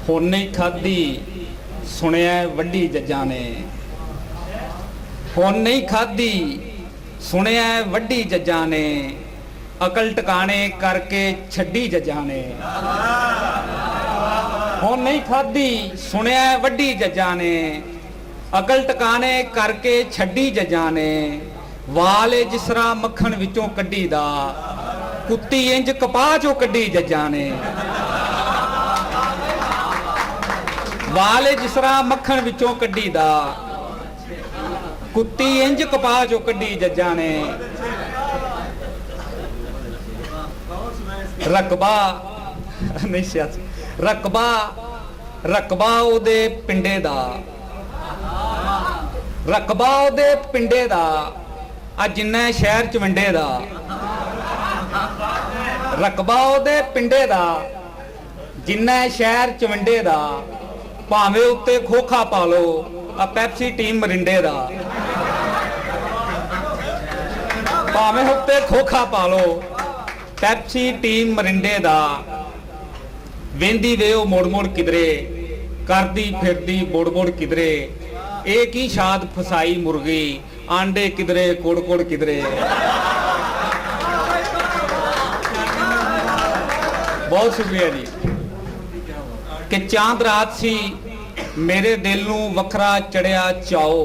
ਹੁਣ ਨਹੀਂ ਖਾਧੀ सुनिया वड्डी जज्जा ने, हुण नहीं खाधी सुनिया वड्डी जज्जा ने, अकल टकाने करके छड्डी जज्जा ने। हुण नहीं खाधी सुनिया वड्डी जज्जा ने, अकल टकाने करके छड्डी जज्जा ने। वाल जिस तरह मक्खन विचों कड्डी दा, कुत्ती इंज कपाह चों कड्डी जज्जा ने। वाल जिस तरह मक्खन विचों कड्डी दा, कुत्ती इंज कपाह चों कड्डी जज्जा ने। रकबा नहीं सियासी, रकबा रकबा ओदे पिंडे दा, रकबा ओदे पिंडे दा, आ जिन्ना शहर च वंडे दा। रकबा ओदे पिंडे दा, जिन्ना शहर च वंडे दा। भावें उत्ते खोखा पा लो, आ पैप्सी टीम मरिंडे दा। भावें उत्ते खोखा पा लो, पैप्सी टीम मरिंडे दा। वेंदी वे ओ मुड़ मुड़ किधरे, करदी फिरदी बुड़ बुड़ किधरे। एक ही शाद फसाई मुर्गी, आंडे किधरे कुड़ कुड़ किधरे। बहुत शुक्रिया जी। कि चांद रात सी मेरे दिल नूं वखरा चढ़िया चाओ,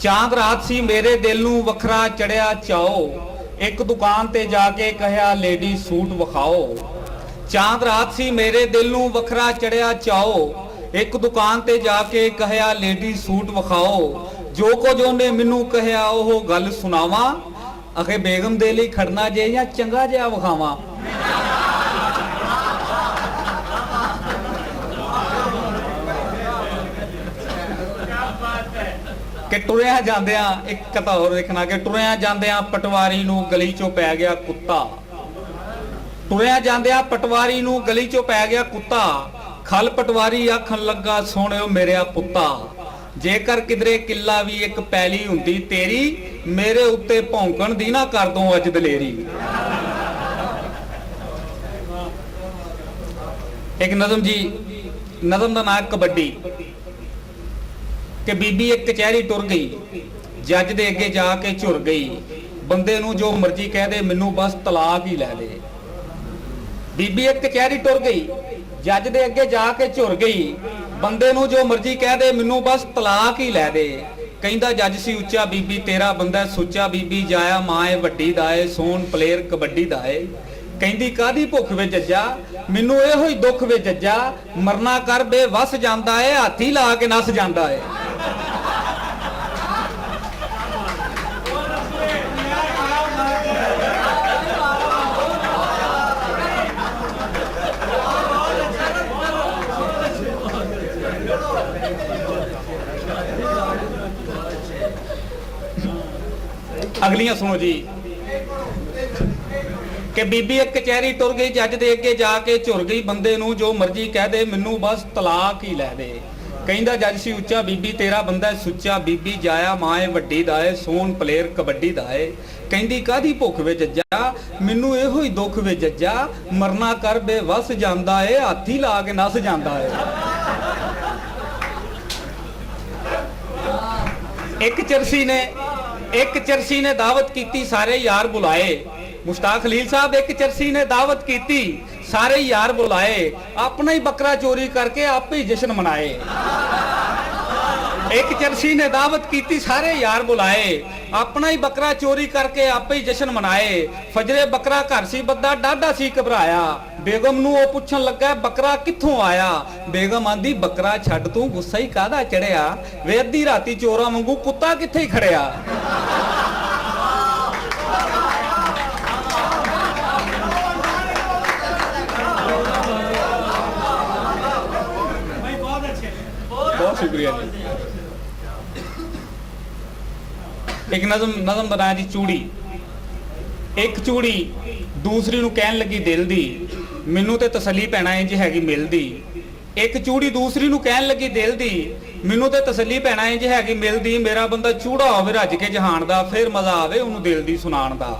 चांद रात सी मेरे दिल नूं वखरा चढ़िया चाओ। एक दुकान ते जाके कहा लेडी सूट विखाओ। चांद रात सी मेरे दिल नूं वखरा चढ़िया चाओ। एक दुकान ते जाके कहा लेडी सूट विखाओ। जो कुछ उन्हें मैनू कहा ओह गल सुनावा। आखे बेगम दे लई खड़ना जे या चंगा जिहा विखावा। कि टुरिया जांदिया एक कथा होर देखना कि टुरिया जांदिया पटवारी नूं गली चों पै गया कुत्ता। टुरिया जांदिया पटवारी नूं गली चों पै गया कुत्ता। खल पटवारी आखन लगा सोहणिओ मेरिया पुत्ता, जेकर किधरे किला भी एक पैली हुंदी तेरी, मेरे उत्ते भौंकण दी ना कर दूं अज दलेरी। एक नज़म जी, नज़म दा नाम कबड्डी। कि बीबी एक कचहरी टुर गई, जज दे अगे जाके झुर गई। बंदे नूं जो मर्जी कह दे मैनू बस तलाक ही लै दे। बीबी एक कचहरी टुर गई, जज दे अगे जाके झुर गई। बंदे नूं जो मर्जी कह दे मैनू बस तलाक ही लै दे। कहंदा जज सी उच्चा बीबी तेरा बंदा सुच्चा। बीबी जाया माए वड्डी दा ऐ, सोन प्लेयर कबड्डी दा ऐ। कहंदी कादी भुख वे जज्जा, मैनू इहो ही दुख वे जज्जा। मरना कर बेवस जांदा है, हाथी ला के नस जांदा है। अगलियां सुनो जी। कि बीबी एक कचहरी टुर गई, जज दे अगे जाके झुर गई। बंदे नूं जो मर्जी कह दे मैनू बस तलाक ही लै दे। कहंदा जज सी उच्चा बीबी तेरा बंदा सुच्चा। बीबी जाया माए वड्डी दा ऐ, सोन प्लेयर कबड्डी दा ऐ। कहंदी कादी भुख वे जज्जा, मैनू इहो ही दुख वे जज्जा। मरना कर बेवस जांदा ऐ, हाथी ला के नस जांदा ऐ। एक चरसी ने दावत की, सारे यार बुलाए। मुश्ताक खलील साहब एक चरसी ने दावत की, सारे यार बुलाए। अपना ही बकरा चोरी करके आप ही जश्न मनाए। एक चरसी ने दावत की, सारे यार बुलाए। अपना ही बकरा चोरी करके आप ही जश्न मनाए। फजरे बकरा घर सी बद्दा डाढा सी घबराया। बेगम नूं ओ पुछन लगा बकरा कित्थों आया। बेगम आंदी बकरा छड्ड तूं गुस्सा ही काहदा चढ़िया। वे अद्धी राती चोरा वांगू कुत्ता कित्थे ही खड़िया। बहुत शुक्रिया जी। एक नज़म बनाया जी चूड़ी। एक चूड़ी दूसरी नूं कहन लगी दिल दी, मैनू ते तसली पैना इंज हैगी मिलदी। एक चूड़ी दूसरी नूं कहन लगी दिल दी, मैनू ते तसली पैना इंज हैगी मिलदी। मेरा बंदा चूड़ा होवे रज के जहान दा, फिर मजा आवे उन्होंने दिल दी सुनाण दा।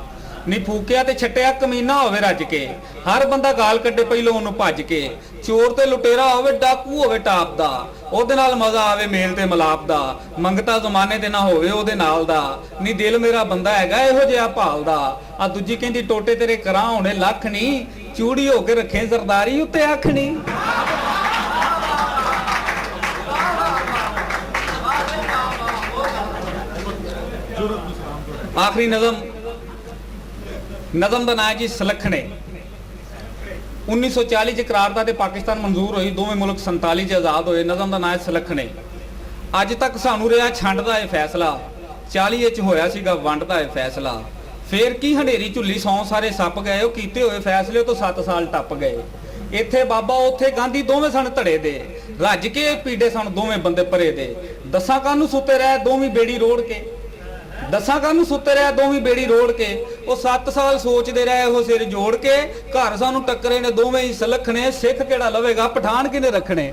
ਨੀ ਫੂਕਿਆ ਤੇ ਛੱਟਿਆ ਕਮੀਨਾ ਹੋਵੇ ਰੱਜ ਕੇ, ਹਰ ਬੰਦਾ ਗਾਲ ਕੱਢੇ ਪਹਿਲੋਂ ਉਹਨੂੰ ਭੱਜ ਕੇ, ਚੋਰ ਤੇ ਲੁਟੇਰਾ ਹੋਵੇ ਡਾਕੂ ਹੋਵੇ ਟਾਪ ਦਾ, ਉਹਦੇ ਨਾਲ ਮਜ਼ਾ ਆਵੇ ਮੇਲ ਤੇ ਮਲਾਪ ਦਾ, ਮੰਗਤਾ ਜ਼ਮਾਨੇ ਤੇ ਨਾ ਹੋਵੇ ਉਹਦੇ ਨਾਲ ਦਾ, ਨੀ ਦਿਲ ਮੇਰਾ ਬੰਦਾ ਹੈਗਾ ਇਹੋ ਜਿਹਾ ਭਾਲਦਾ। ਆ ਦੂਜੀ ਕਹਿੰਦੀ ਟੋਟੇ ਤੇਰੇ ਕਰਾਂ ਹੋਣੇ ਲੱਖ ਨਹੀਂ, ਚੂੜੀ ਹੋ ਕੇ ਰੱਖੇ ਜ਼ਰਦਾਰੀ ਉੱਤੇ ਅੱਖ ਨਹੀਂ। ਆਖਰੀ ਨਜ਼ਮ ਦਾ ਨਾਂ ਜੀ ਸਲੱਖਣੇ। 1940 ਚ ਕਰਾਰਦਾਦ ਪਾਕਿਸਤਾਨ ਮਨਜ਼ੂਰ ਹੋਈ, ਦੋਵੇਂ ਮੁਲਕ 47 ਚ ਆਜ਼ਾਦ ਹੋਏ। ਨਜ਼ਮ ਦਾ ਨਾਂ ਹੈ ਸਲੱਖਣੇ। ਅੱਜ ਤੱਕ ਸਾਨੂੰ ਰਿਹਾ ਛੰਡ ਦਾ ਇਹ ਫੈਸਲਾ, 40 ਚ ਹੋਇਆ ਸੀਗਾ ਵੰਡ ਦਾ ਇਹ ਫੈਸਲਾ। ਫੇਰ ਕੀ ਹਨੇਰੀ ਝੁੱਲੀ ਸੌਂ ਸਾਰੇ ਸੱਪ ਗਏ, ਉਹ ਕੀਤੇ ਹੋਏ ਫੈਸਲੇ ਤੋਂ 7 ਸਾਲ ਟੱਪ ਗਏ। ਇੱਥੇ ਬਾਬਾ ਉੱਥੇ ਗਾਂਧੀ ਦੋਵੇਂ ਸਨ ਧੜੇ ਦੇ, ਰੱਜ ਕੇ ਪੀੜੇ ਸਨ ਦੋਵੇਂ ਬੰਦੇ ਭਰੇ ਦੇ। ਦੱਸਾਂ ਕਾਹਨੂੰ ਸੁੱਤੇ ਰਹਿ ਦੋਵੇਂ ਬੇੜੀ ਰੋੜ ਕੇ, ਦੱਸਾਂ ਕਾਹਨੂੰ ਸੁੱਤੇ ਰਹਿ ਦੋਵੇਂ ਬੇੜੀ ਰੋੜ ਕੇ, ਉਹ 7 ਸਾਲ ਸੋਚਦੇ ਰਹੇ ਉਹ ਸਿਰ ਜੋੜ ਕੇ। ਘਰ ਸਾਨੂੰ ਟੱਕਰੇ ਨੇ ਦੋਵੇਂ ਹੀ ਸਲੱਖਣੇ, ਸਿੱਖ ਕਿਹੜਾ ਲਵੇਗਾ ਪਠਾਨ ਕਿਨੇ ਰੱਖਣੇ।